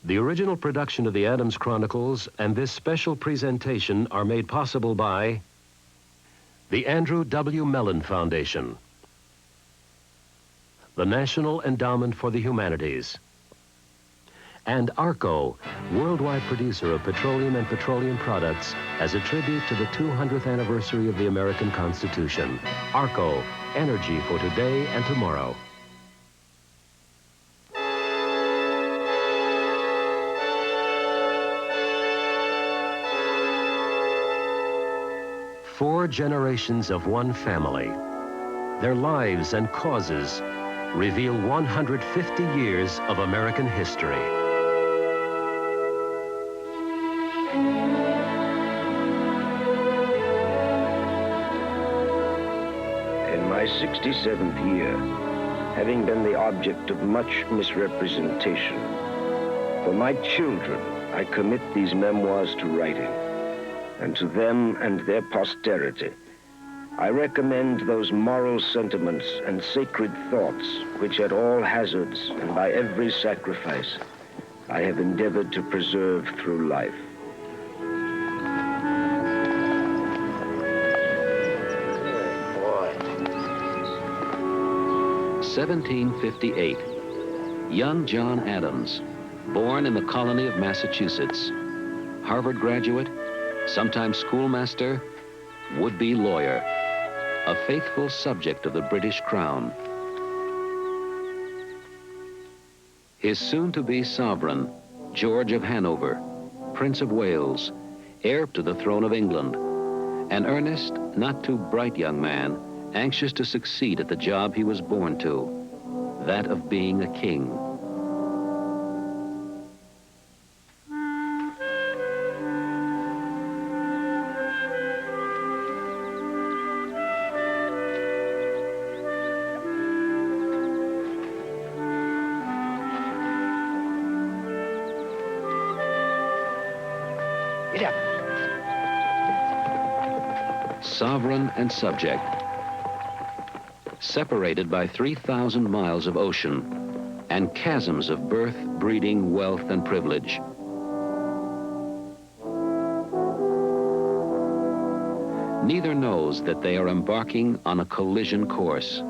The original production of the Adams Chronicles and this special presentation are made possible by the Andrew W. Mellon Foundation, the National Endowment for the Humanities, and ARCO, worldwide producer of petroleum and petroleum products, as a tribute to the 200th anniversary of the American Constitution. ARCO, energy for today and tomorrow. Four generations of one family. Their lives and causes reveal 150 years of American history. In my 67th year, having been the object of much misrepresentation, for my children, I commit these memoirs to writing, and to them and their posterity, I recommend those moral sentiments and sacred thoughts which at all hazards and by every sacrifice I have endeavored to preserve through life. Boy. 1758. Young John Adams, born in the colony of Massachusetts. Harvard graduate, sometime schoolmaster, would-be lawyer, a faithful subject of the British Crown. His soon-to-be sovereign, George of Hanover, Prince of Wales, heir to the throne of England, an earnest, not too bright young man, anxious to succeed at the job he was born to, that of being a king. Sovereign and subject, separated by 3,000 miles of ocean and chasms of birth, breeding, wealth, and privilege. Neither knows that they are embarking on a collision course.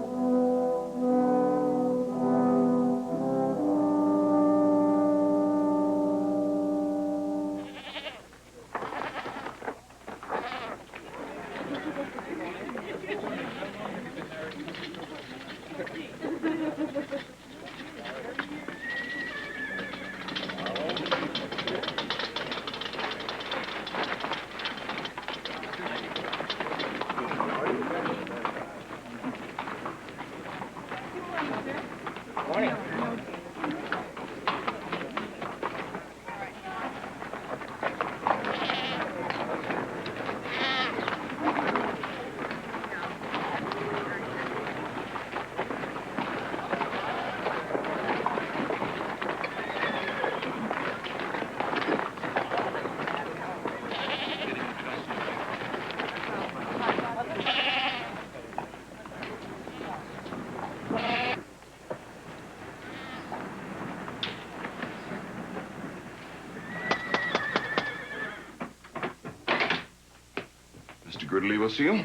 Mr. Gridley will see you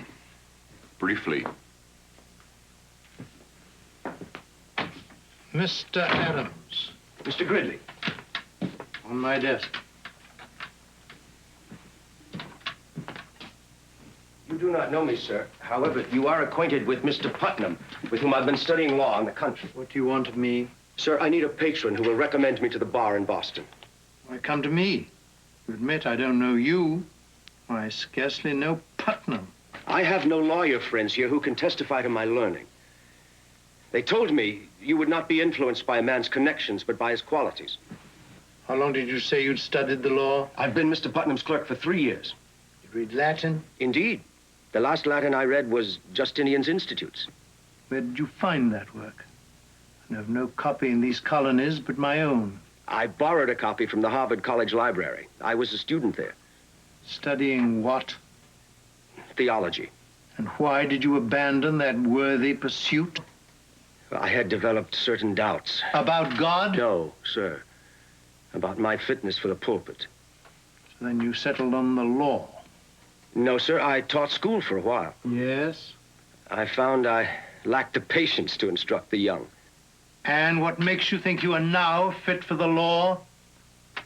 briefly. Mr. Adams. Mr. Gridley. On my desk. You do not know me, sir. However, you are acquainted with Mr. Putnam, with whom I've been studying law in the country. What do you want of me? Sir, I need a patron who will recommend me to the bar in Boston. Why, come to me. You admit I don't know you. I scarcely know Putnam. I have no lawyer friends here who can testify to my learning. They told me you would not be influenced by a man's connections, but by his qualities. How long did you say you'd studied the law? I've been Mr. Putnam's clerk for 3 years. You read Latin? Indeed. The last Latin I read was Justinian's Institutes. Where did you find that work? I have no copy in these colonies but my own. I borrowed a copy from the Harvard College Library. I was a student there. Studying what? Theology. And why did you abandon that worthy pursuit? I had developed certain doubts. About God? No, sir. about my fitness for the pulpit. So then you settled on the law. No, sir, I taught school for a while. Yes? I found I lacked the patience to instruct the young. And what makes you think you are now fit for the law?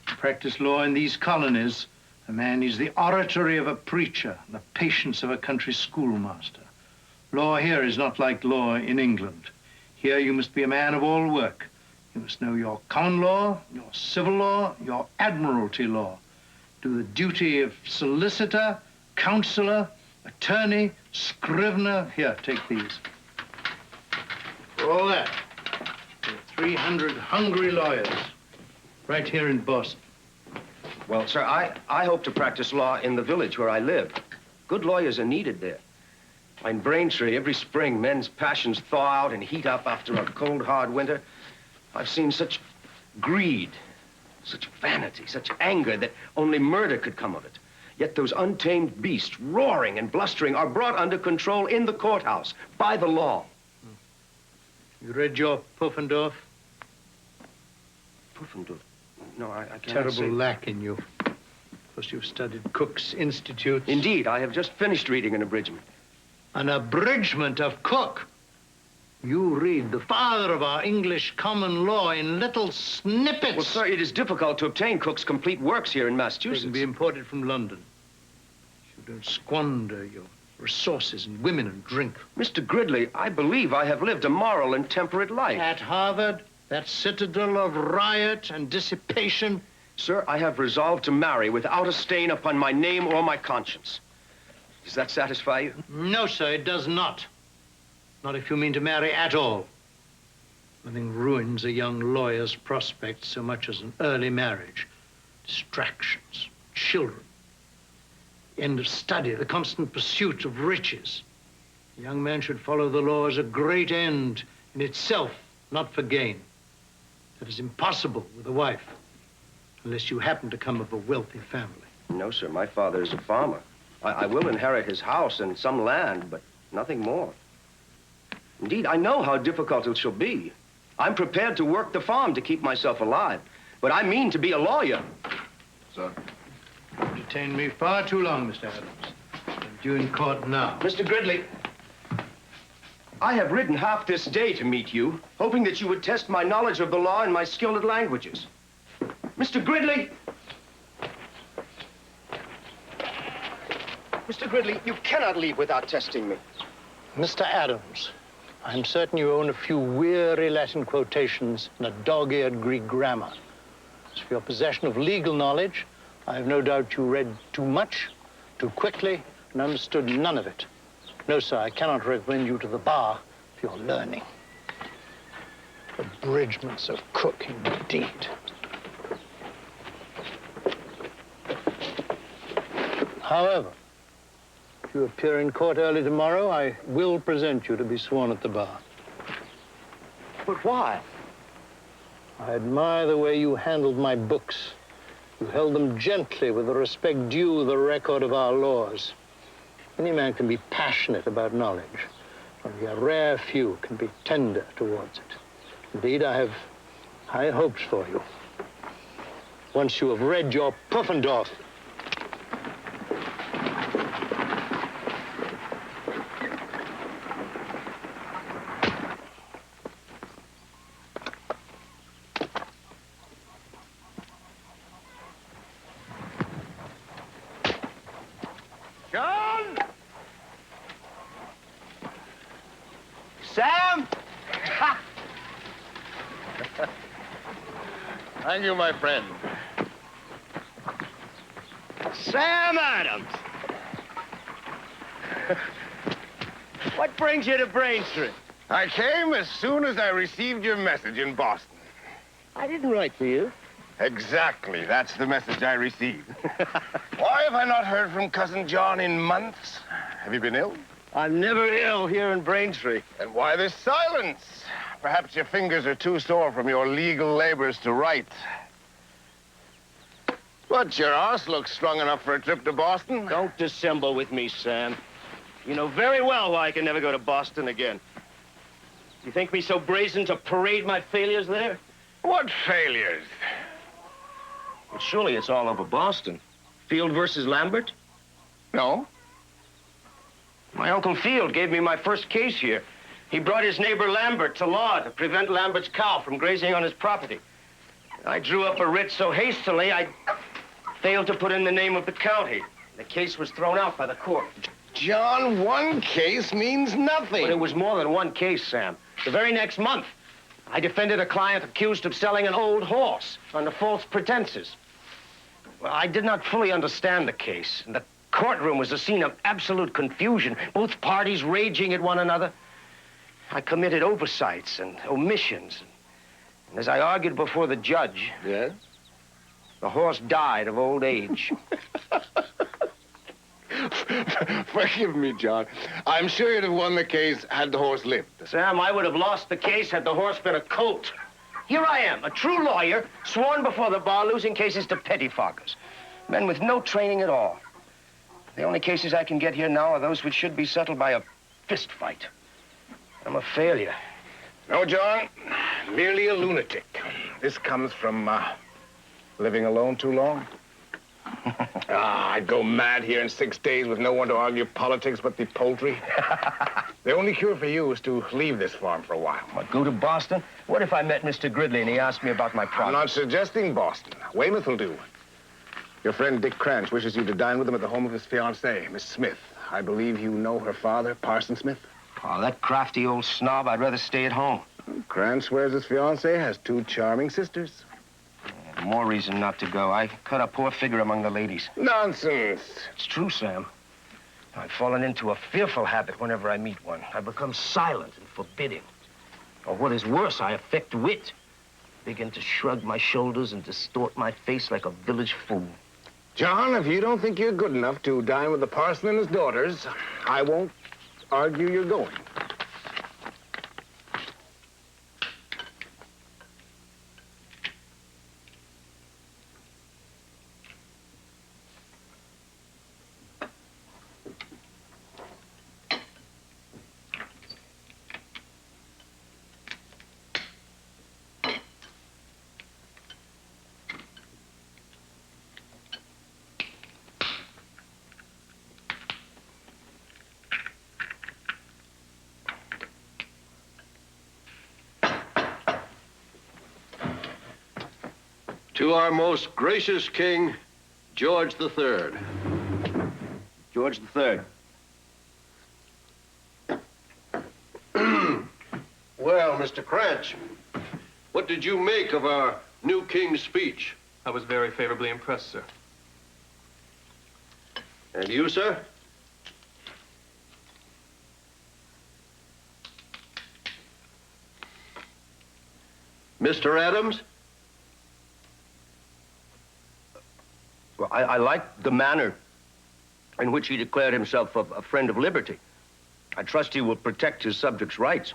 To practice law in these colonies, a man needs the oratory of a preacher, the patience of a country schoolmaster. Law here is not like law in England. Here you must be a man of all work. You must know your common law, your civil law, your admiralty law. Do the duty of solicitor, counselor, attorney, scrivener. Here, take these. For all that, there are 300 hungry lawyers right here in Boston. Well, sir, I hope to practice law in the village where I live. Good lawyers are needed there. In Braintree, every spring, men's passions thaw out and heat up after a cold, hard winter. I've seen such greed, such vanity, such anger that only murder could come of it. Yet those untamed beasts, roaring and blustering, are brought under control in the courthouse by the law. You read your Puffendorf? Puffendorf? No, I can't Terrible say. lack in you. First you've studied Cook's Institutes. Indeed, I have just finished reading an abridgment. An abridgment of Cook. You read the father of our English common law in little snippets. Well, sir, it is difficult to obtain Cook's complete works here in They Massachusetts. can be imported from London. You don't squander your resources in women and drink. Mr. Gridley, I believe I have lived a moral and temperate life. At Harvard, that citadel of riot and dissipation. Sir, I have resolved to marry without a stain upon my name or my conscience. Does that satisfy you? No, sir, it does not. Not if you mean to marry at all. Nothing ruins a young lawyer's prospects so much as an early marriage. Distractions, children, the end of study, the constant pursuit of riches. A young man should follow the law as a great end in itself, not for gain. That is impossible with a wife, unless you happen to come of a wealthy family. No, sir, my father is a farmer. I will inherit his house and some land, but nothing more. Indeed, I know how difficult it shall be. I'm prepared to work the farm to keep myself alive, but I mean to be a lawyer. Sir? You've detained me far too long, Mr. Adams. I'm due in court now. Mr. Gridley, I have ridden half this day to meet you, hoping that you would test my knowledge of the law and my skill at languages. Mr. Gridley! Mr. Gridley, you cannot leave without testing me. Mr. Adams, I'm certain you own a few weary Latin quotations and a dog-eared Greek grammar. As for your possession of legal knowledge, I have no doubt you read too much, too quickly, and understood none of it. No, sir, I cannot recommend you to the bar for your learning. Abridgments of Cook, indeed. However, if you appear in court early tomorrow, I will present you to be sworn at the bar. But why? I admire the way you handled my books. You held them gently with the respect due the record of our laws. Any man can be passionate about knowledge. Only a rare few can be tender towards it. Indeed, I have high hopes for you. Once you have read your Puffendorf. John! Sam! Thank you, my friend. Sam Adams! What brings you to Braintree? I came as soon as I received your message in Boston. I didn't write for you. Exactly. That's the message I received. Why have I not heard from Cousin John in months? Have you been ill? I'm never ill here in Braintree. And why this silence? Perhaps your fingers are too sore from your legal labors to write. But your arse looks strong enough for a trip to Boston. Don't dissemble with me, Sam. You know very well why I can never go to Boston again. You think me so brazen to parade my failures there? What failures? Well, surely it's all over Boston. Field versus Lambert? No? My Uncle Field gave me my first case here. He brought his neighbor Lambert to law to prevent Lambert's cow from grazing on his property. I drew up a writ so hastily, I failed to put in the name of the county. The case was thrown out by the court. John, one case means nothing. But it was more than one case, Sam. The very next month, I defended a client accused of selling an old horse under false pretenses. Well, I did not fully understand the case. The courtroom was a scene of absolute confusion, both parties raging at one another. I committed oversights and omissions. And as I argued before the judge, Yes? the horse died of old age. Forgive me, John. I'm sure you'd have won the case had the horse lived. Sam, I would have lost the case had the horse been a colt. Here I am, a true lawyer, sworn before the bar, losing cases to pettifoggers. Men with no training at all. The only cases I can get here now are those which should be settled by a fist fight. I'm a failure. No, John. Merely a lunatic. This comes from, living alone too long. I'd go mad here in 6 days with no one to argue politics but the poultry. The only cure for you is to leave this farm for a while. What, go to Boston? What if I met Mr. Gridley and he asked me about my I'm problem? not suggesting Boston. Weymouth will do. Your friend Dick Cranch wishes you to dine with him at the home of his fiancée, Miss Smith. I believe you know her father, Parson Smith. Oh, that crafty old snob. I'd rather stay at home. Cranch swears his fiancée has 2 charming sisters. More reason not to go. I cut a poor figure among the ladies. Nonsense. It's true, Sam. I've fallen into a fearful habit whenever I meet one. I've become silent and forbidding. Or what is worse, I affect wit. Begin to shrug my shoulders and distort my face like a village fool. John, if you don't think you're good enough to dine with the parson and his daughters, I won't argue you're going. To our most gracious king, George III. George III. Well, Mr. Cranch, what did you make of our new king's speech? I was very favorably impressed, sir. And you, sir? Mr. Adams? Well, I like the manner in which he declared himself a friend of liberty. I trust he will protect his subjects' rights.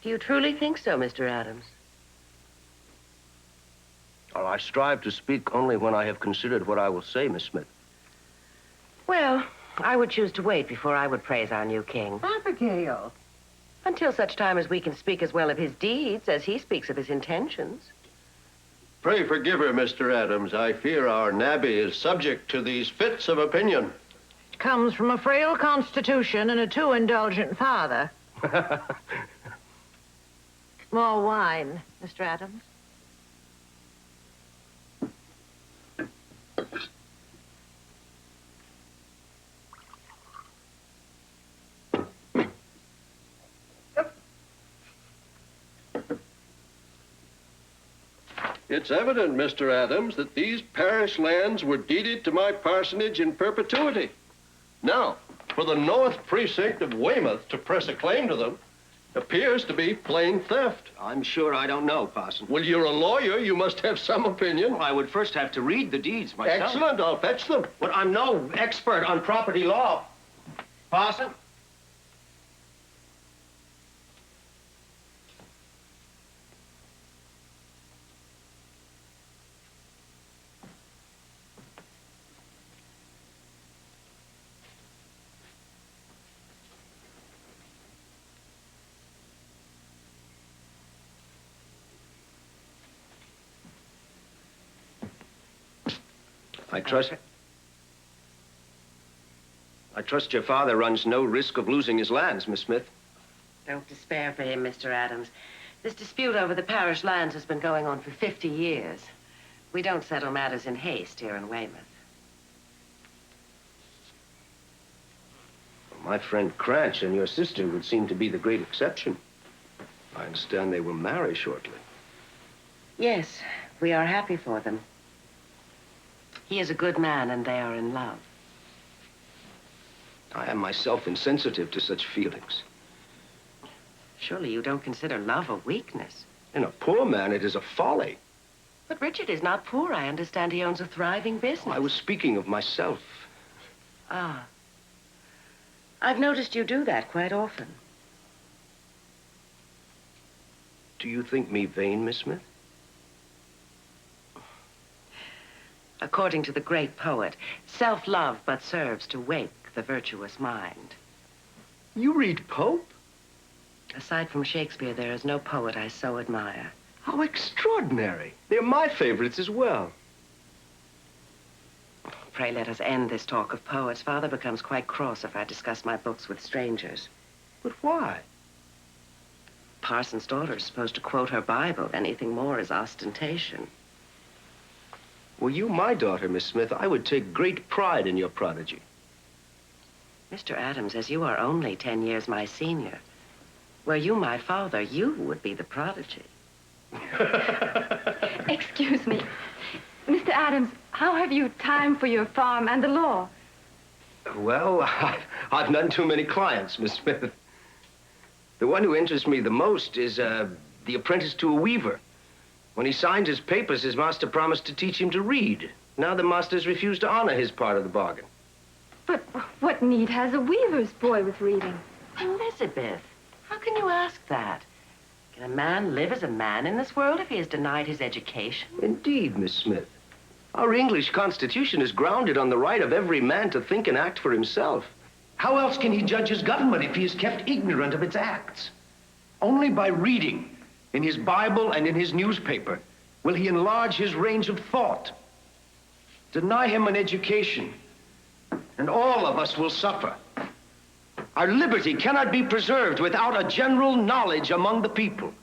Do you truly think so, Mr. Adams? Well, I strive to speak only when I have considered what I will say, Miss Smith. Well, I would choose to wait before I would praise our new king. Abigail. Until such time as we can speak as well of his deeds as he speaks of his intentions. Pray forgive her, Mr. Adams. I fear our nabby is subject to these fits of opinion. Comes from a frail constitution and a too indulgent father. More wine, Mr. Adams. It's evident, Mr. Adams, that these parish lands were deeded to my parsonage in perpetuity. Now, for the north precinct of Weymouth to press a claim to them appears to be plain theft. I'm sure I don't know, Parson. Well, you're a lawyer. You must have some opinion. Well, I would first have to read the deeds myself. Excellent. I'll fetch them. But I'm no expert on property law. Parson? I trust your father runs no risk of losing his lands, Miss Smith. Don't despair for him, Mr. Adams. This dispute over the parish lands has been going on for 50 years. We don't settle matters in haste here in Weymouth. My friend Cranch and your sister would seem to be the great exception. I understand they will marry shortly. Yes, we are happy for them. He is a good man, and they are in love. I am myself insensitive to such feelings. Surely you don't consider love a weakness. In a poor man, it is a folly. But Richard is not poor. I understand he owns a thriving business. I was speaking of myself. Ah. I've noticed you do that quite often. Do you think me vain, Miss Smith? According to the great poet, self-love but serves to wake the virtuous mind. You read Pope? Aside from Shakespeare, there is no poet I so admire. How extraordinary. They're my favorites as well. Pray let us end this talk of poets. Father becomes quite cross if I discuss my books with strangers. But why? Parson's daughter is supposed to quote her Bible. Anything more is ostentation. Were you my daughter, Miss Smith, I would take great pride in your prodigy. Mr. Adams, as you are only 10 years my senior, were you my father, you would be the prodigy. Excuse me. Mr. Adams, how have you time for your farm and the law? Well, I've none too many clients, Miss Smith. The one who interests me the most is the apprentice to a weaver. When he signed his papers, his master promised to teach him to read. Now the master's refused to honor his part of the bargain. But what need has a weaver's boy with reading? Elizabeth, how can you ask that? Can a man live as a man in this world if he is denied his education? Indeed, Miss Smith. Our English Constitution is grounded on the right of every man to think and act for himself. How else can he judge his government if he is kept ignorant of its acts? Only by reading in his Bible and in his newspaper will he enlarge his range of thought. Deny him an education, and all of us will suffer. Our liberty cannot be preserved without a general knowledge among the people.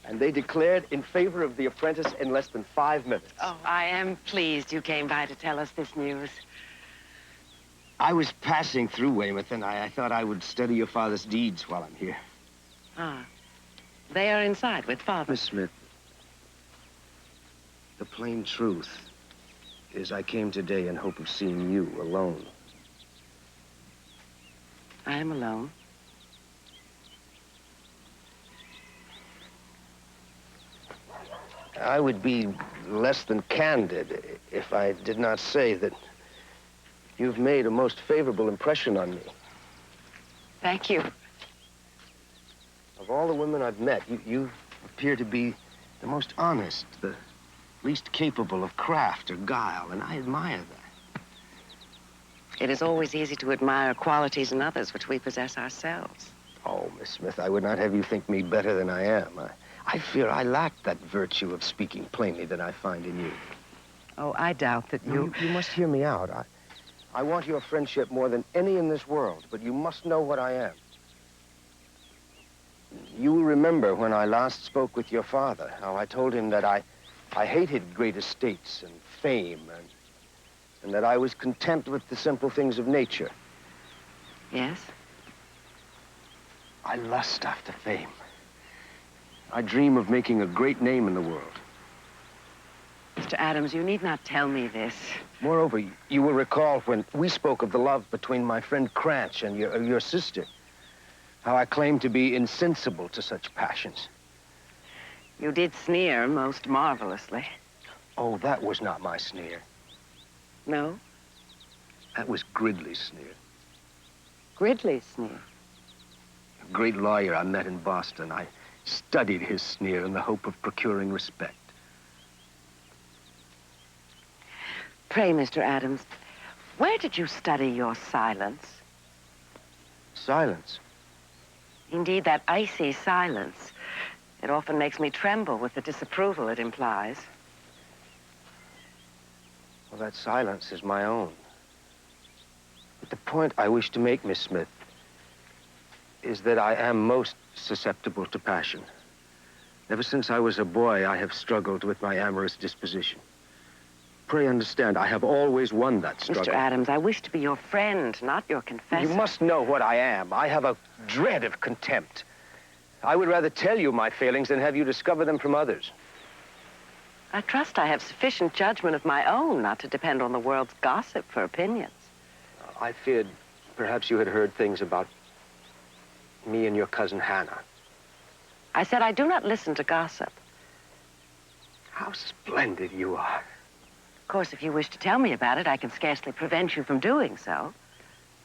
And they declared in favor of the apprentice in less than 5 minutes. Oh, I am pleased you came by to tell us this news. I was passing through Weymouth, and I thought I would study your father's deeds while I'm here. Ah, they are inside with Father. Miss Smith, the plain truth is I came today in hope of seeing you alone. I am alone. I would be less than candid if I did not say that you've made a most favorable impression on me. Thank you. Of all the women I've met, you appear to be the most honest, the least capable of craft or guile, and I admire that. It is always easy to admire qualities in others which we possess ourselves. Oh, Miss Smith, I would not have you think me better than I am. I fear I lack that virtue of speaking plainly that I find in you. Oh, I doubt that you... You must hear me out. I want your friendship more than any in this world, but you must know what I am. You will remember when I last spoke with your father, how I told him that I hated great estates and fame, and that I was content with the simple things of nature. Yes? I lust after fame. I dream of making a great name in the world. Mr. Adams, you need not tell me this. Moreover, you will recall when we spoke of the love between my friend Cranch and your sister, how I claimed to be insensible to such passions. You did sneer most marvelously. Oh, that was not my sneer. No? That was Gridley's sneer. Gridley's sneer? A great lawyer I met in Boston. I studied his sneer in the hope of procuring respect. Pray, Mr. Adams, where did you study your silence? Silence? Indeed, that icy silence. It often makes me tremble with the disapproval it implies. Well, that silence is my own. But the point I wish to make, Miss Smith, is that I am most susceptible to passion. Ever since I was a boy, I have struggled with my amorous disposition. Pray understand, I have always won that struggle. Mr. Adams, I wish to be your friend, not your confessor. You must know what I am. I have a dread of contempt. I would rather tell you my failings than have you discover them from others. I trust I have sufficient judgment of my own not to depend on the world's gossip for opinions. I feared perhaps you had heard things about me and your cousin Hannah. I said I do not listen to gossip. How splendid you are. Of course, if you wish to tell me about it, I can scarcely prevent you from doing so.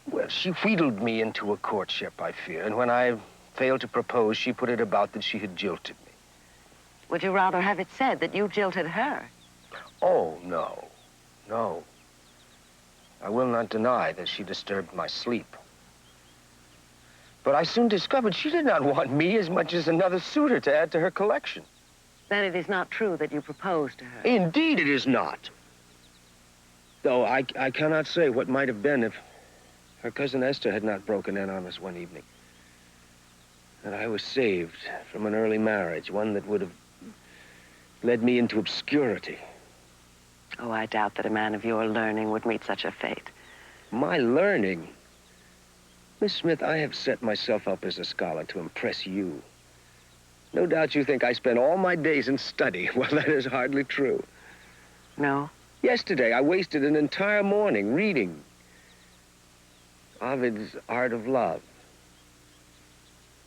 Well, she wheedled me into a courtship, I fear, and when I failed to propose, she put it about that she had jilted me. Would you rather have it said that you jilted her? Oh, no. No. I will not deny that she disturbed my sleep. But I soon discovered she did not want me as much as another suitor to add to her collection. Then it is not true that you proposed to her. Indeed it is not. Though I cannot say what might have been if her cousin Esther had not broken in on us one evening. And I was saved from an early marriage, one that would have led me into obscurity. Oh, I doubt that a man of your learning would meet such a fate. My learning? Miss Smith, I have set myself up as a scholar to impress you. No doubt you think I spend all my days in study. Well, that is hardly true. No? Yesterday, I wasted an entire morning reading Ovid's Art of Love.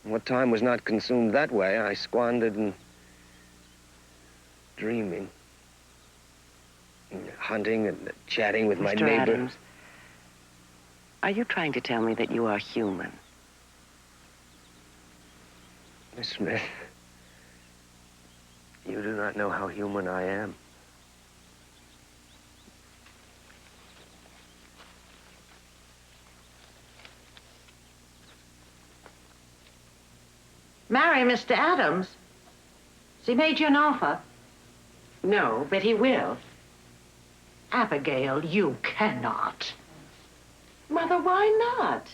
What time was not consumed that way, I squandered in dreaming, and hunting and chatting with my Mr. neighbor. Adams, are you trying to tell me that you are human? Miss Smith, you do not know how human I am. Marry Mr. Adams? Has he made you an offer? No, but he will. Abigail, you cannot. Mother, why not?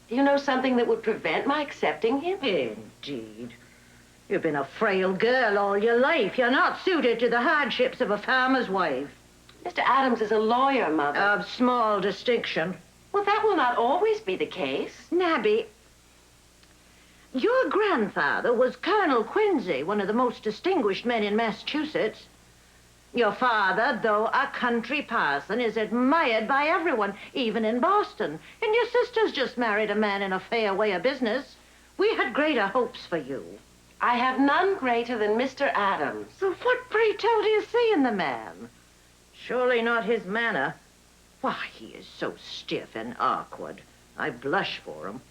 Do you know something that would prevent my accepting him? Indeed. You've been a frail girl all your life. You're not suited to the hardships of a farmer's wife. Mr. Adams is a lawyer, Mother. Of small distinction. Well, that will not always be the case. Nabby, your grandfather was Colonel Quincy, one of the most distinguished men in Massachusetts. Your father, though a country parson, is admired by everyone, even in Boston. And your sister's just married a man in a fair way of business. We had greater hopes for you. I have none greater than Mr. Adams. So what, pray tell, do you see in the man? Surely not his manner. Why, he is so stiff and awkward. I blush for him.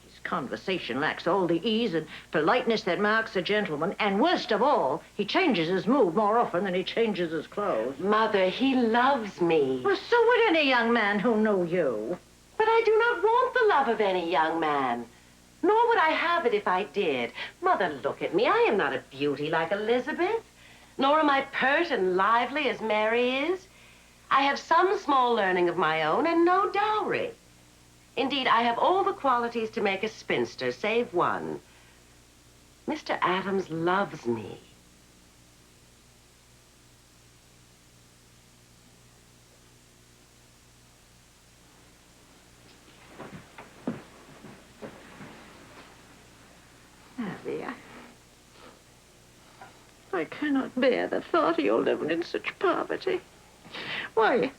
His conversation lacks all the ease and politeness that marks a gentleman. And worst of all, he changes his mood more often than he changes his clothes. Mother, he loves me. Well, so would any young man who knew you. But I do not want the love of any young man. Nor would I have it if I did. Mother, look at me. I am not a beauty like Elizabeth. Nor am I pert and lively as Mary is. I have some small learning of my own and no dowry. Indeed, I have all the qualities to make a spinster, save one. Mr. Adams loves me. Abby, I cannot bear the thought of your living in such poverty. Why,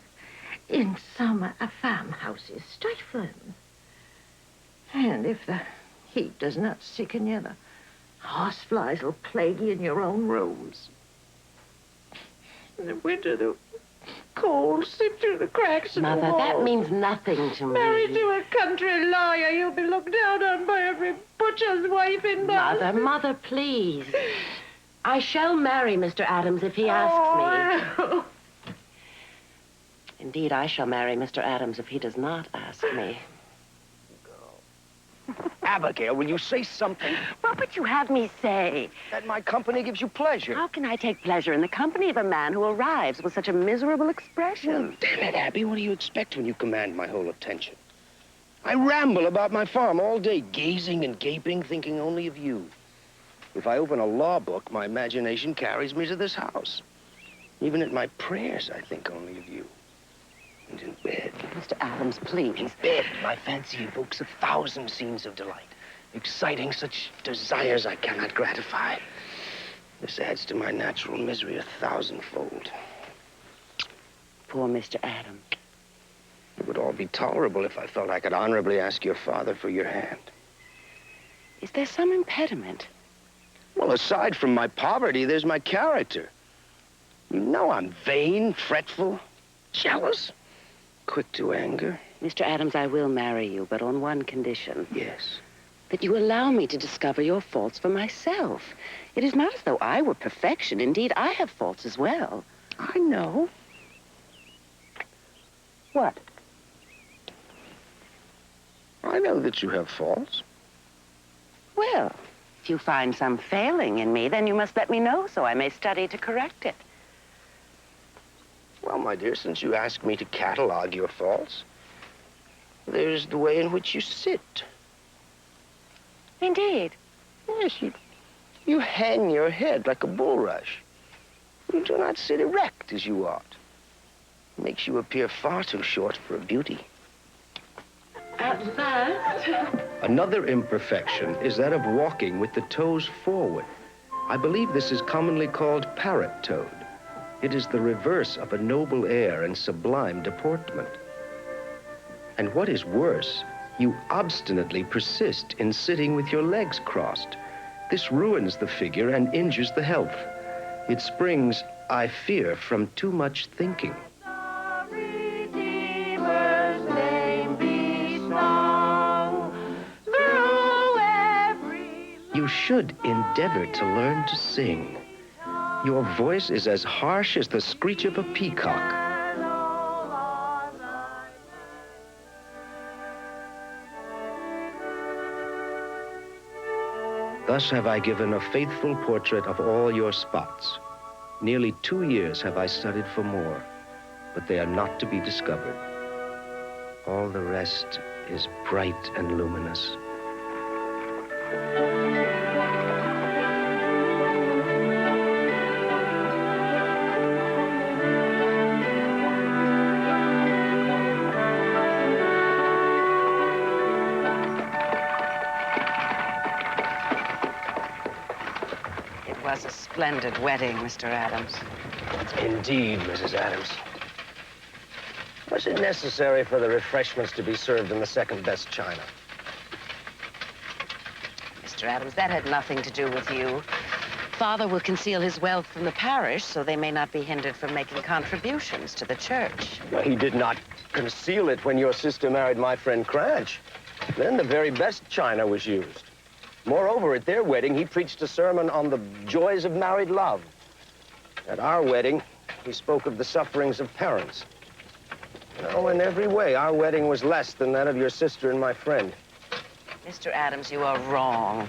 in summer, a farmhouse is stifling. And if the heat does not sicken you, the horseflies will plague you in your own rooms. In the winter, the cold seep through the cracks in the walls. Mother, that means nothing to me. Married to a country lawyer, you'll be looked down on by every butcher's wife in Boston. Mother, please. I shall marry Mr. Adams if he asks me. Indeed, I shall marry Mr. Adams if he does not ask me. Go. Abigail, will you say something? What would you have me say? That my company gives you pleasure. How can I take pleasure in the company of a man who arrives with such a miserable expression? Well, damn it, Abby, what do you expect when you command my whole attention? I ramble about my farm all day, gazing and gaping, thinking only of you. If I open a law book, my imagination carries me to this house. Even at my prayers, I think only of you. And in bed. Mr. Adams, please. In bed, my fancy evokes 1,000 scenes of delight, exciting such desires I cannot gratify. This adds to my natural misery 1,000-fold. Poor Mr. Adams. It would all be tolerable if I felt I could honorably ask your father for your hand. Is there some impediment? Well, aside from my poverty, there's my character. You know I'm vain, fretful, jealous, quick to anger. Mr. Adams, I will marry you, but on one condition. Yes. That you allow me to discover your faults for myself. It is not as though I were perfection. Indeed, I have faults as well. I know. What? I know that you have faults. Well, if you find some failing in me, then you must let me know so I may study to correct it. Well, my dear, since you ask me to catalog your faults, there's the way in which you sit. Indeed? Yes, you hang your head like a bulrush. You do not sit erect as you ought. It makes you appear far too short for a beauty. At last. Another imperfection is that of walking with the toes forward. I believe this is commonly called parrot-toed. It is the reverse of a noble air and sublime deportment. And what is worse, you obstinately persist in sitting with your legs crossed. This ruins the figure and injures the health. It springs, I fear, from too much thinking. You should endeavor to learn to sing. Your voice is as harsh as the screech of a peacock. Thus have I given a faithful portrait of all your spots. Nearly 2 years have I studied for more, but they are not to be discovered. All the rest is bright and luminous. It was a splendid wedding, Mr. Adams. Indeed, Mrs. Adams. Was it necessary for the refreshments to be served in the second-best china? Mr. Adams, that had nothing to do with you. Father will conceal his wealth from the parish so they may not be hindered from making contributions to the church. Well, he did not conceal it when your sister married my friend Cranch. Then the very best china was used. Moreover, at their wedding, he preached a sermon on the joys of married love. At our wedding, he spoke of the sufferings of parents. Oh, in every way, our wedding was less than that of your sister and my friend. Mr. Adams, you are wrong.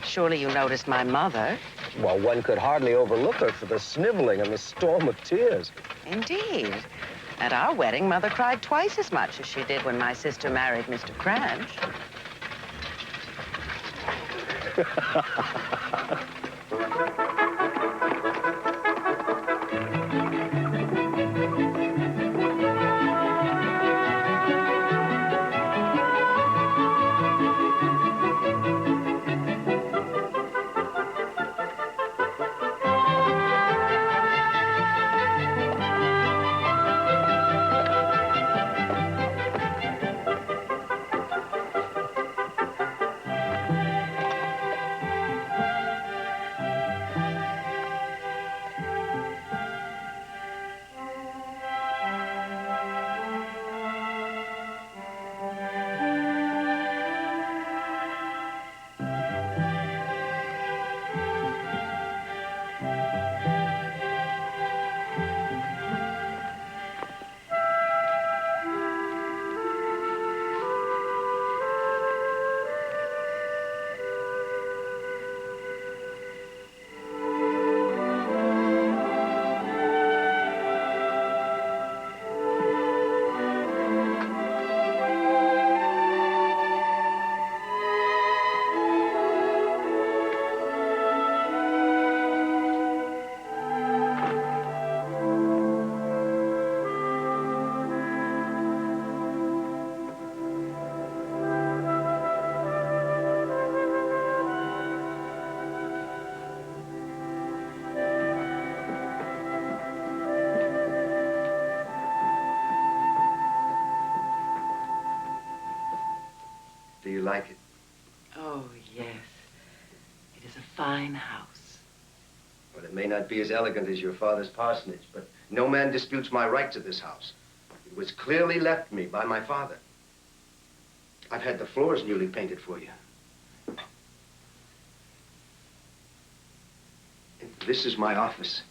Surely you noticed my mother. Well, one could hardly overlook her for the sniveling and the storm of tears. Indeed. At our wedding, Mother cried twice as much as she did when my sister married Mr. Cranch. like it. Oh, yes. It is a fine house. Well, it may not be as elegant as your father's parsonage, but no man disputes my right to this house. It was clearly left me by my father. I've had the floors newly painted for you. And this is my office.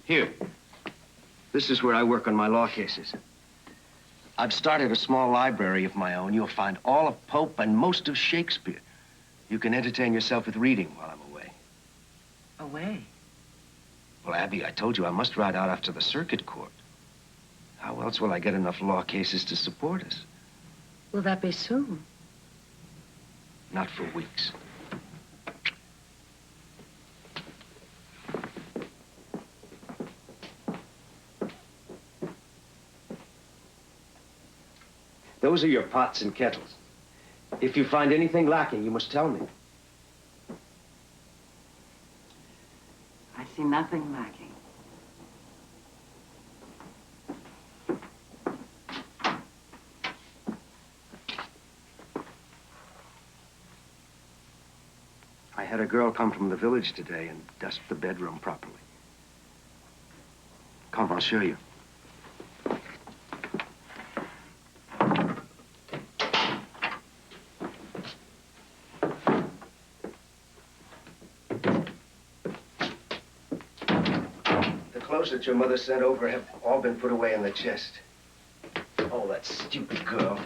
Here. This is where I work on my law cases. I've started a small library of my own. You'll find all of Pope and most of Shakespeare. You can entertain yourself with reading while I'm away. Away? Well, Abby, I told you I must ride out after the circuit court. How else will I get enough law cases to support us? Will that be soon? Not for weeks. Those are your pots and kettles. If you find anything lacking, you must tell me. I see nothing lacking. I had a girl come from the village today and dust the bedroom properly. Come, I'll show you. That your mother sent over have all been put away in the chest. Oh, that stupid girl.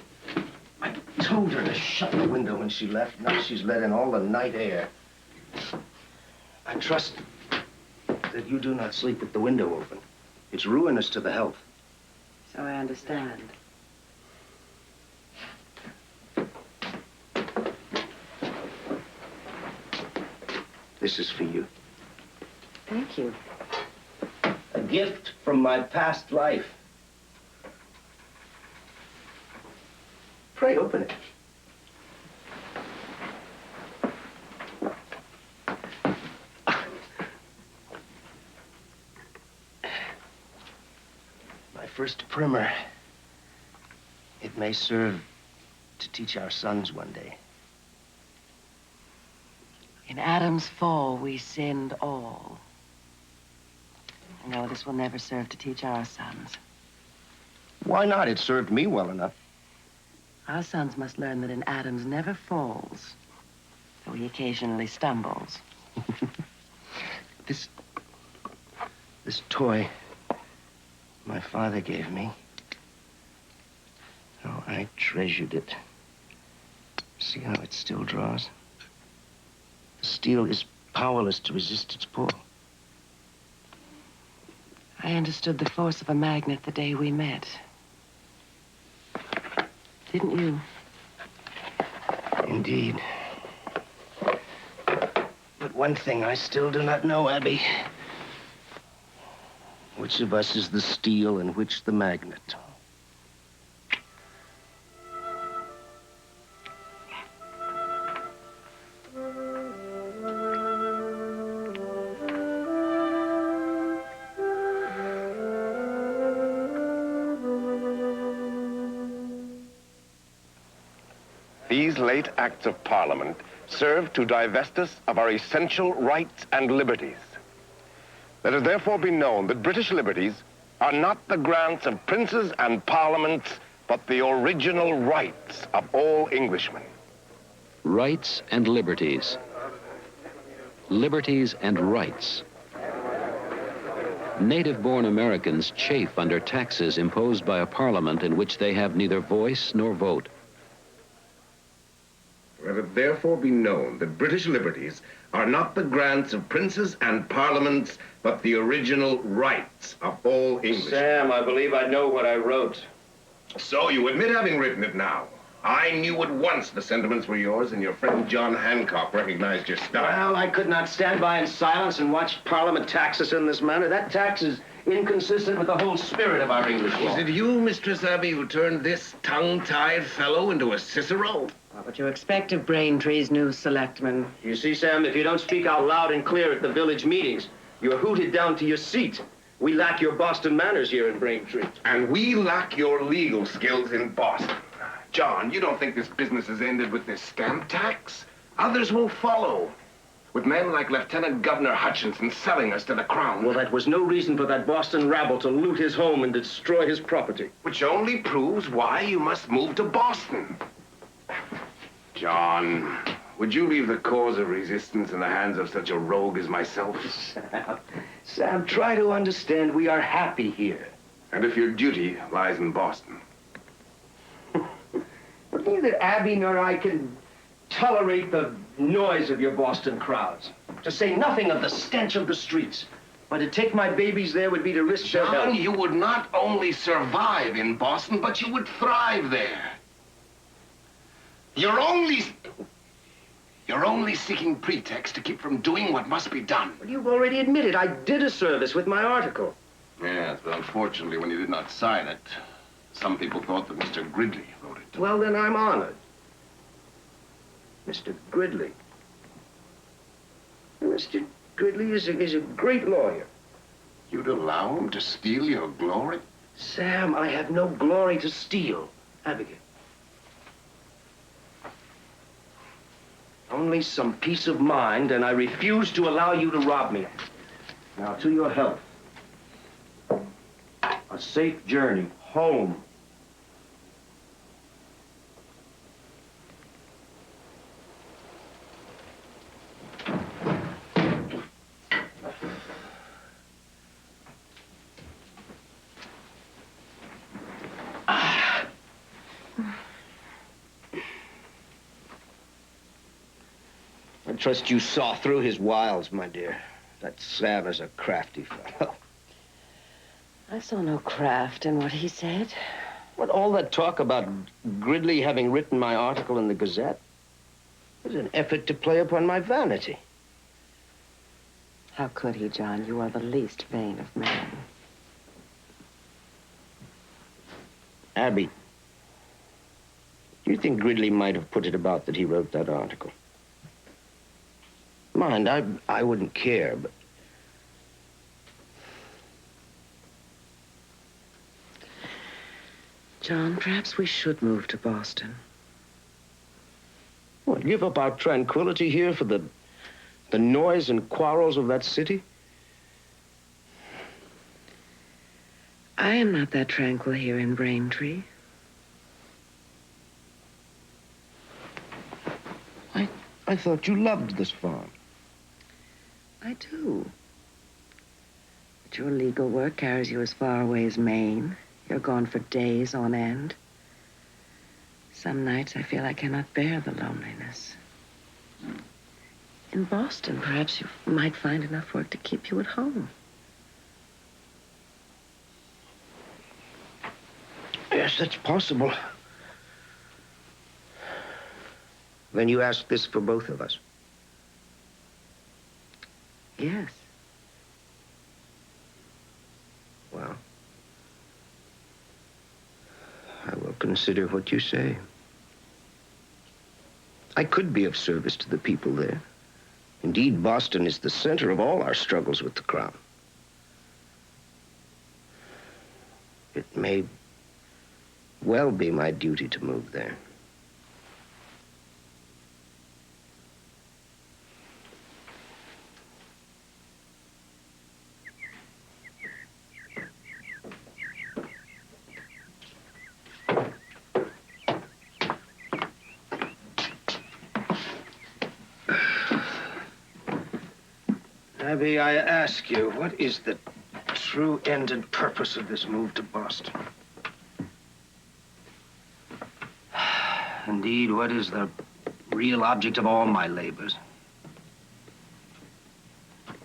I told her to shut the window when she left. Now she's let in all the night air. I trust that you do not sleep with the window open. It's ruinous to the health. So I understand. This is for you. Thank you. A gift from my past life. Pray open it. My first primer. It may serve to teach our sons one day. In Adam's fall, we sinned all. No, this will never serve to teach our sons. Why not? It served me well enough. Our sons must learn that an Adams never falls, though he occasionally stumbles. This toy my father gave me. Oh, I treasured it. See how it still draws? The steel is powerless to resist its pull. I understood the force of a magnet the day we met. Didn't you? Indeed. But one thing I still do not know, Abby. Which of us is the steel and which the magnet? These late acts of Parliament serve to divest us of our essential rights and liberties. Let it therefore be known that British liberties are not the grants of princes and parliaments, but the original rights of all Englishmen. Rights and liberties. Liberties and rights. Native-born Americans chafe under taxes imposed by a parliament in which they have neither voice nor vote. Let it therefore be known that British liberties are not the grants of princes and parliaments, but the original rights of all Englishmen. Sam, I believe I know what I wrote. So you admit having written it now. I knew at once the sentiments were yours, and your friend John Hancock recognized your style. Well, I could not stand by in silence and watch Parliament tax us in this manner. That tax is inconsistent with the whole spirit of our English law. Is it you, Mistress Abbey, who turned this tongue-tied fellow into a Cicero? What you expect of Braintree's new selectman? You see, Sam, if you don't speak out loud and clear at the village meetings, you're hooted down to your seat. We lack your Boston manners here in Braintree. And we lack your legal skills in Boston. John, you don't think this business has ended with this stamp tax? Others will follow. With men like Lieutenant Governor Hutchinson selling us to the Crown. Well, that was no reason for that Boston rabble to loot his home and destroy his property. Which only proves why you must move to Boston. John, would you leave the cause of resistance in the hands of such a rogue as myself? Sam, try to understand we are happy here. And if your duty lies in Boston? But neither Abby nor I can tolerate the noise of your Boston crowds. To say nothing of the stench of the streets. But to take my babies there would be to risk their health. John, you would not only survive in Boston, but you would thrive there. You're only seeking pretext to keep from doing what must be done. But you've already admitted I did a service with my article. Yes, but unfortunately, when you did not sign it, some people thought that Mr. Gridley wrote it. Well, then I'm honored. Mr. Gridley. Mr. Gridley is a great lawyer. You'd allow him to steal your glory? Sam, I have no glory to steal. Abigail. Only some peace of mind, and I refuse to allow you to rob me. Now, to your health. A safe journey home. I trust you saw through his wiles, my dear. That Sam is a crafty fellow. I saw no craft in what he said. What, all that talk about Gridley having written my article in the Gazette was an effort to play upon my vanity. How could he, John? You are the least vain of men. Abby, do you think Gridley might have put it about that he wrote that article? Mind, I wouldn't care, but... John, perhaps we should move to Boston. What, give up our tranquility here for the noise and quarrels of that city? I am not that tranquil here in Braintree. I thought you loved this farm. I do. But your legal work carries you as far away as Maine. You're gone for days on end. Some nights I feel I cannot bear the loneliness. In Boston, perhaps you might find enough work to keep you at home. Yes, that's possible. Then you ask this for both of us? Yes. Well, I will consider what you say. I could be of service to the people there. Indeed, Boston is the center of all our struggles with the Crown. It may well be my duty to move there. Abby, I ask you, what is the true end and purpose of this move to Boston? Indeed, what is the real object of all my labors?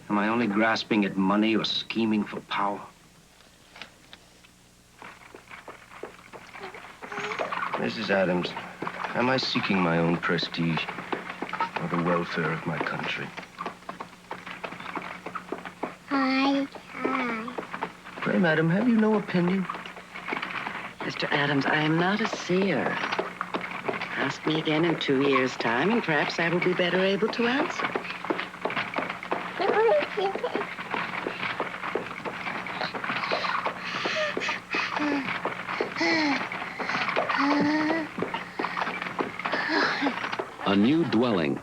Am I only grasping at money or scheming for power? Mrs. Adams, am I seeking my own prestige or the welfare of my country? Hi. Pray, madam, have you no opinion? Mr. Adams, I am not a seer. Ask me again in 2 years' time, and perhaps I will be better able to answer. A new dwelling,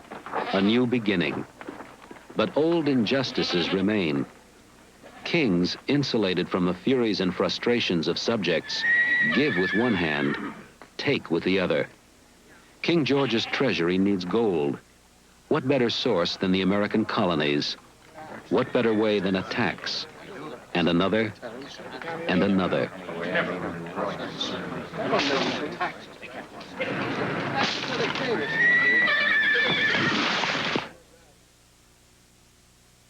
a new beginning. But old injustices remain. Kings, insulated from the furies and frustrations of subjects, give with one hand, take with the other. King George's treasury needs gold. What better source than the American colonies? What better way than a tax? And another, and another.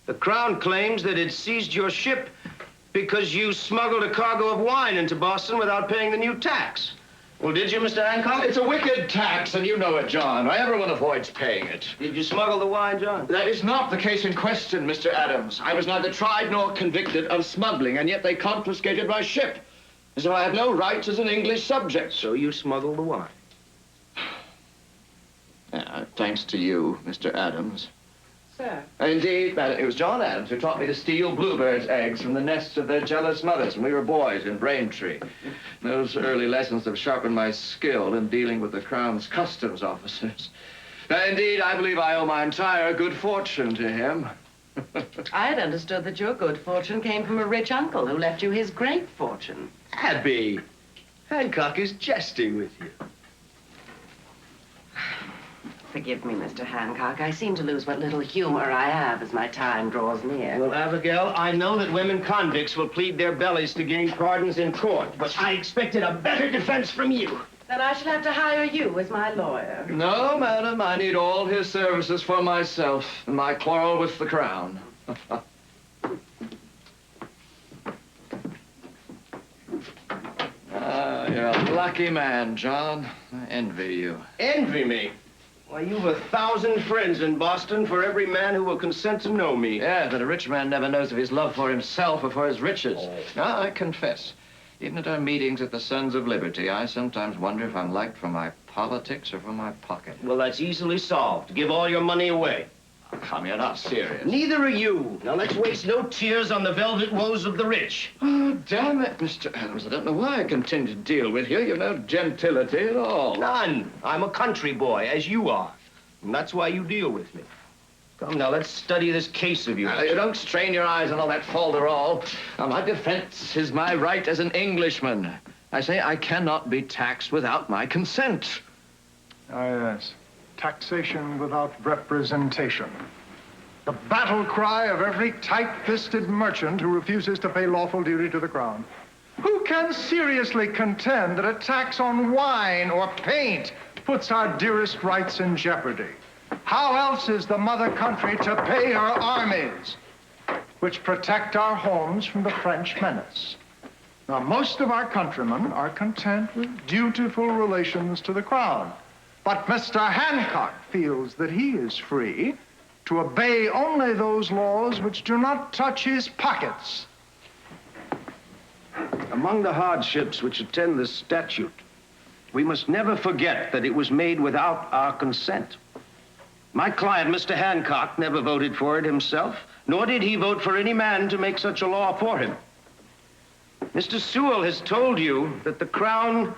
The Crown claims that it seized your ship because you smuggled a cargo of wine into Boston without paying the new tax. Well, did you, Mr. Hancock? It's a wicked tax, and you know it, John. Everyone avoids paying it. Did you smuggle the wine, John? That is not the case in question, Mr. Adams. I was neither tried nor convicted of smuggling, and yet they confiscated my ship. So I have no rights as an English subject. So you smuggled the wine? Thanks to you, Mr. Adams. Sir. Indeed, madam, it was John Adams who taught me to steal bluebirds' eggs from the nests of their jealous mothers when we were boys in Braintree. Those early lessons have sharpened my skill in dealing with the Crown's customs officers. Indeed, I believe I owe my entire good fortune to him. I had understood that your good fortune came from a rich uncle who left you his great fortune. Abby, Hancock is jesting with you. Forgive me, Mr. Hancock. I seem to lose what little humor I have as my time draws near. Well, Abigail, I know that women convicts will plead their bellies to gain pardons in court, but I expected a better defense from you. Then I shall have to hire you as my lawyer. No, madam, I need all his services for myself and my quarrel with the Crown. You're a lucky man, John. I envy you. Envy me? Why, you've 1,000 friends in Boston for every man who will consent to know me. Yeah, but a rich man never knows of his love for himself or for his riches. Oh. Now, I confess, even at our meetings at the Sons of Liberty, I sometimes wonder if I'm liked for my politics or for my pocket. Well, that's easily solved. Give all your money away. Oh, come, you're not serious. Neither are you. Now, let's waste no tears on the velvet woes of the rich. Oh, damn it, Mr. Adams. I don't know why I continue to deal with you. You've no gentility at all. None. I'm a country boy, as you are. And that's why you deal with me. Come, now, let's study this case of yours. You don't strain your eyes on all that falderall. My defense is my right as an Englishman. I say I cannot be taxed without my consent. Ah, yes. Taxation without representation. The battle cry of every tight-fisted merchant who refuses to pay lawful duty to the Crown. Who can seriously contend that a tax on wine or paint puts our dearest rights in jeopardy? How else is the mother country to pay her armies, which protect our homes from the French menace? Now, most of our countrymen are content with dutiful relations to the Crown. But Mr. Hancock feels that he is free to obey only those laws which do not touch his pockets. Among the hardships which attend this statute, we must never forget that it was made without our consent. My client, Mr. Hancock, never voted for it himself, nor did he vote for any man to make such a law for him. Mr. Sewell has told you that the Crown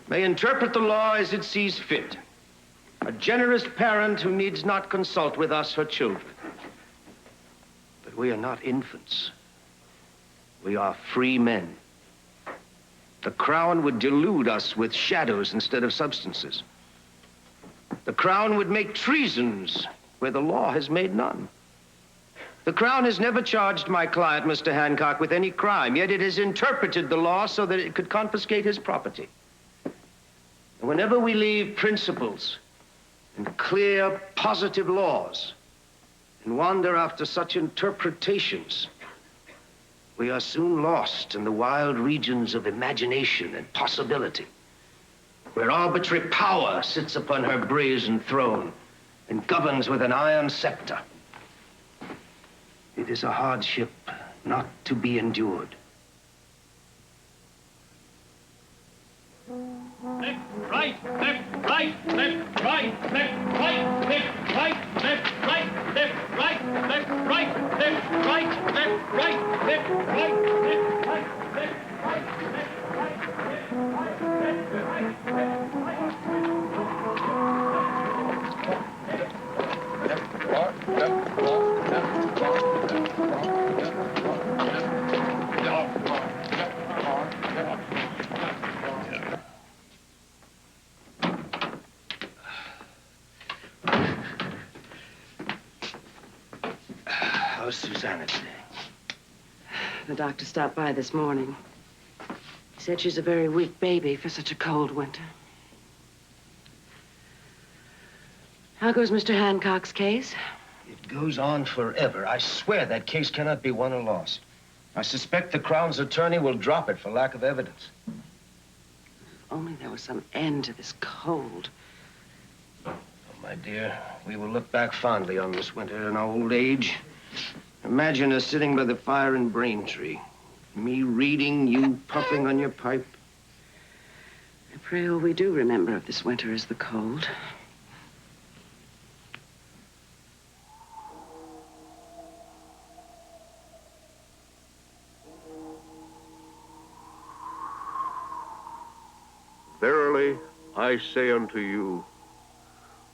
may interpret the law as it sees fit. A generous parent who needs not consult with us, her children. But we are not infants. We are free men. The Crown would delude us with shadows instead of substances. The Crown would make treasons where the law has made none. The Crown has never charged my client, Mr. Hancock, with any crime, yet it has interpreted the law so that it could confiscate his property. And whenever we leave principles and clear, positive laws and wander after such interpretations, we are soon lost in the wild regions of imagination and possibility, where arbitrary power sits upon her brazen throne and governs with an iron scepter. It is a hardship not to be endured. Left, right, left, right, left, right, left, right, left, right, left, right, left, right, left, right, left, right, left, right, left, right, left, right, left, right, left, right, left, right. How's Susanna today? The doctor stopped by this morning. He said she's a very weak baby for such a cold winter. How goes Mr. Hancock's case? It goes on forever. I swear that case cannot be won or lost. I suspect the Crown's attorney will drop it for lack of evidence. If only there was some end to this cold. Oh, my dear, we will look back fondly on this winter in our old age. Imagine us sitting by the fire in Braintree. Me reading, you puffing on your pipe. I pray all we do remember of this winter is the cold. Verily, I say unto you,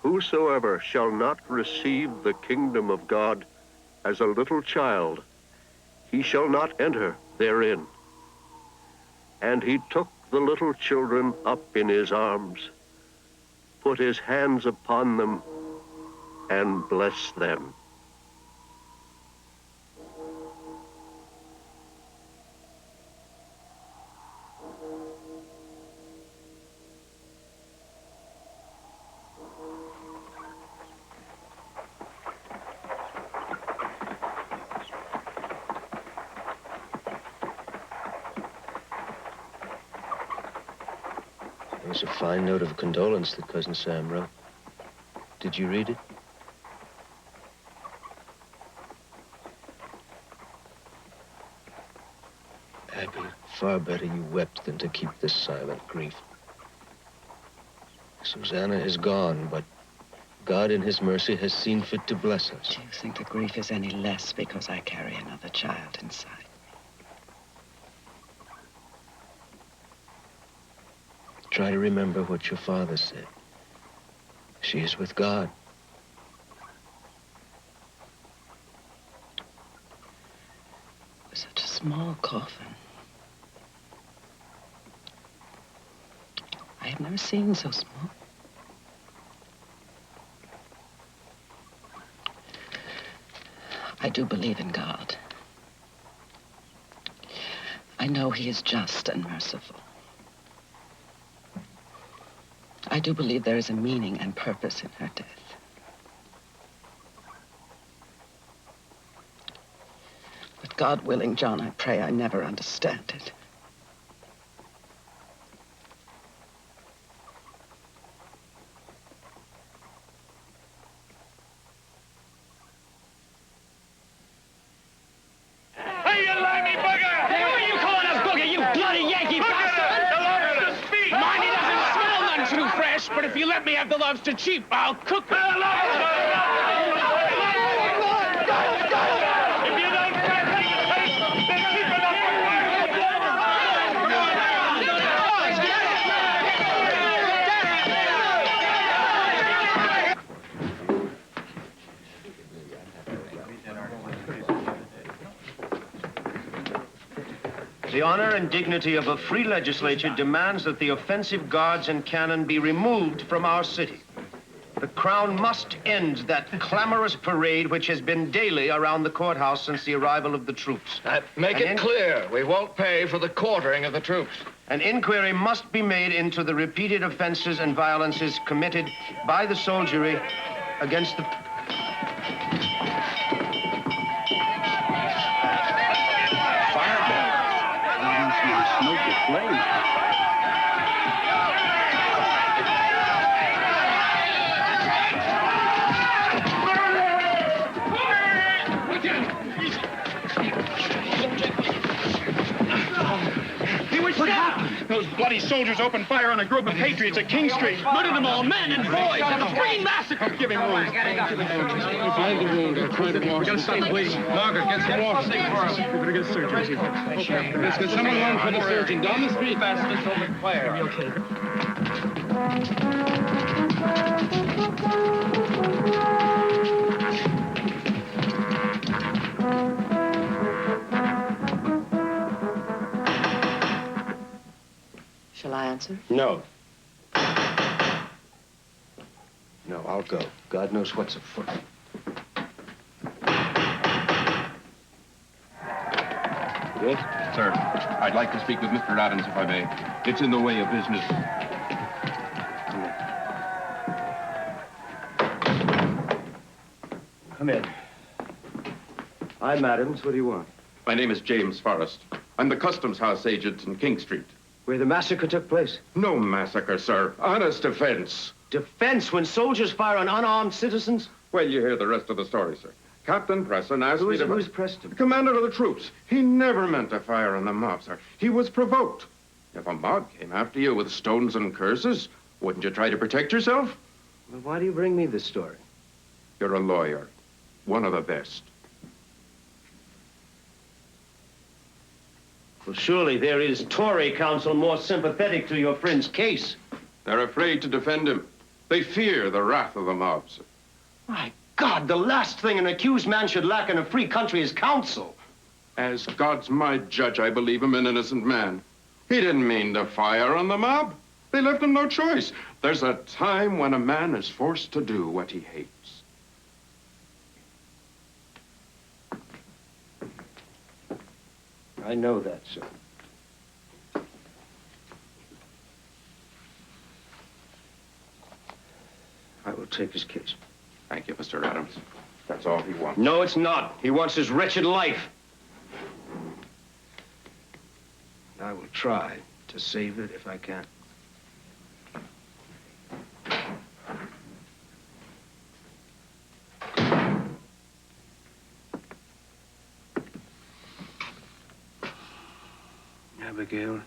whosoever shall not receive the kingdom of God as a little child, he shall not enter therein. And he took the little children up in his arms, put his hands upon them, and blessed them. There's a fine note of condolence that Cousin Sam wrote. Did you read it? Abby, far better you wept than to keep this silent grief. Susanna is gone, but God in his mercy has seen fit to bless us. Do you think the grief is any less because I carry another child inside? Try to remember what your father said. She is with God. Such a small coffin. I have never seen so small. I do believe in God. I know he is just and merciful. I do believe there is a meaning and purpose in her death. But God willing, John, I pray I never understand it. Hey, you limey bugger! Hey, what are you calling us, booger, you bloody Yankee bastard? Mine doesn't smell none too fresh, but if you let me have the lobster cheap, I'll cook it. If you don't fancy the taste, then keep it up. The honor and dignity of a free legislature demands that the offensive guards and cannon be removed from our city. The Crown must end that clamorous parade which has been daily around the courthouse since the arrival of the troops. Make it clear, we won't pay for the quartering of the troops. An inquiry must be made into the repeated offenses and violences committed by the soldiery against the... Those bloody soldiers opened fire on a group of patriots at King Street. Murdered them all, men and boys. A green massacre. Give him room. Find the wounded. Try to wash. We gotta stop the bleeding. Margaret, get some water. We're gonna get surgery. Let's get someone home for the surgeon. Down the street. Fastest open fire. Okay. sir? No. No, I'll go. God knows what's afoot. Yes? Sir, I'd like to speak with Mr. Adams, if I may. It's in the way of business. Come in. I'm Adams. What do you want? My name is James Forrest. I'm the Customs House agent in King Street. Where the massacre took place? No massacre, sir. Honest defense. Defense when soldiers fire on unarmed citizens? Well, you hear the rest of the story, sir. Captain Preston asked me to... Who's Preston? The commander of the troops. He never meant to fire on the mob, sir. He was provoked. If a mob came after you with stones and curses, wouldn't you try to protect yourself? Well, why do you bring me this story? You're a lawyer. One of the best. Well, surely there is Tory counsel more sympathetic to your friend's case. They're afraid to defend him. They fear the wrath of the mob, sir. My God, the last thing an accused man should lack in a free country is counsel. As God's my judge, I believe him an innocent man. He didn't mean to fire on the mob. They left him no choice. There's a time when a man is forced to do what he hates. I know that, sir. I will take his case. Thank you, Mr. Adams. That's all he wants. No, it's not. He wants his wretched life. I will try to save it if I can. Abigail,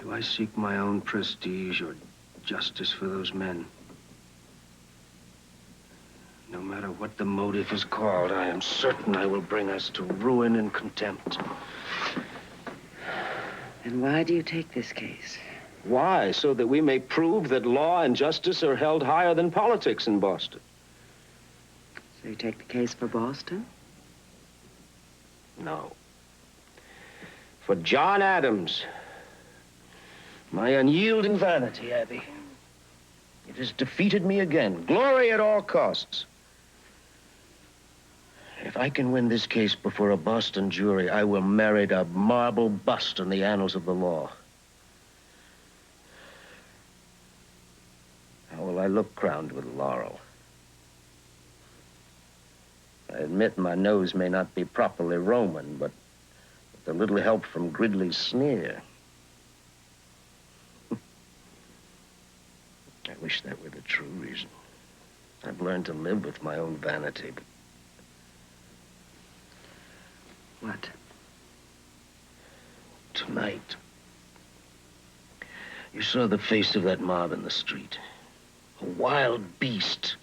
do I seek my own prestige or justice for those men? No matter what the motive is called, I am certain I will bring us to ruin and contempt. And why do you take this case? Why? So that we may prove that law and justice are held higher than politics in Boston. So you take the case for Boston? No. For John Adams. My unyielding vanity, Abby. It has defeated me again. Glory at all costs. If I can win this case before a Boston jury, I will merit a marble bust in the annals of the law. How will I look crowned with laurel? I admit my nose may not be properly Roman, but with a little help from Gridley's sneer. I wish that were the true reason. I've learned to live with my own vanity, but... What? Tonight, you saw the face of that mob in the street. A wild beast,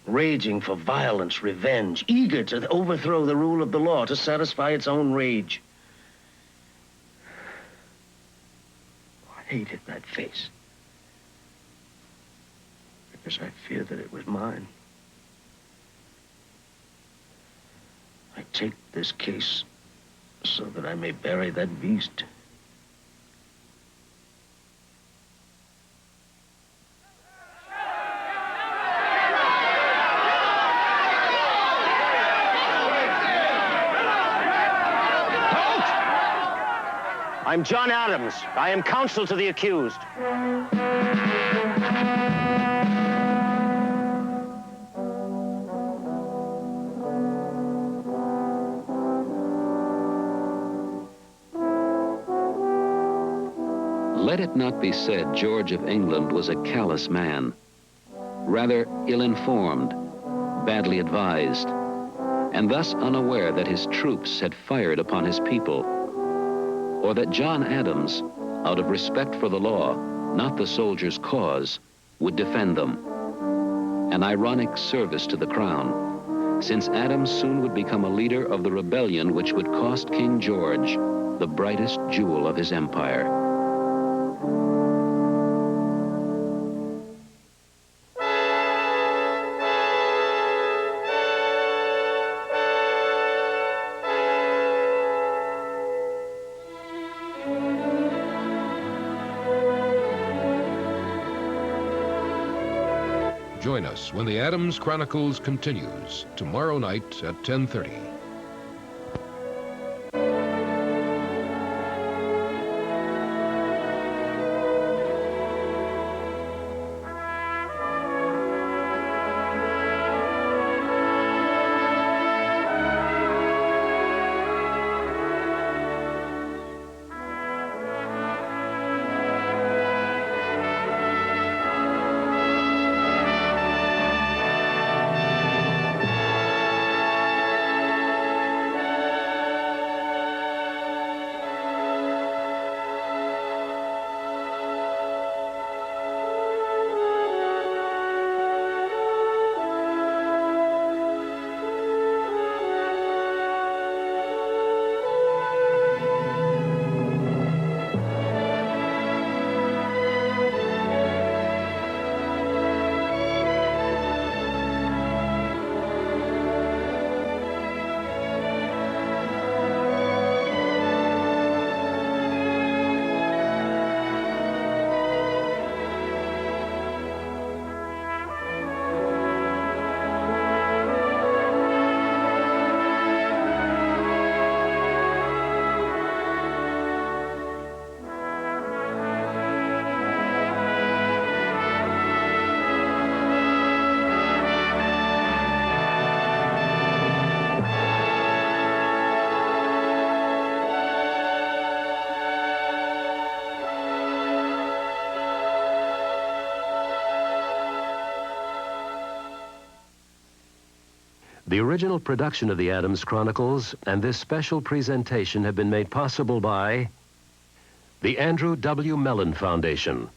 raging for violence, revenge, eager to overthrow the rule of the law to satisfy its own rage. I hated that face, because I feared that it was mine. I take this case so that I may bury that beast. I'm John Adams. I am counsel to the accused. Let it not be said George of England was a callous man, rather ill-informed, badly advised, and thus unaware that his troops had fired upon his people, or that John Adams, out of respect for the law, not the soldiers' cause, would defend them. An ironic service to the crown, since Adams soon would become a leader of the rebellion which would cost King George the brightest jewel of his empire. join us when the Adams Chronicles continues tomorrow night at 10:30. The original production of the Adams Chronicles and this special presentation have been made possible by the Andrew W. Mellon Foundation.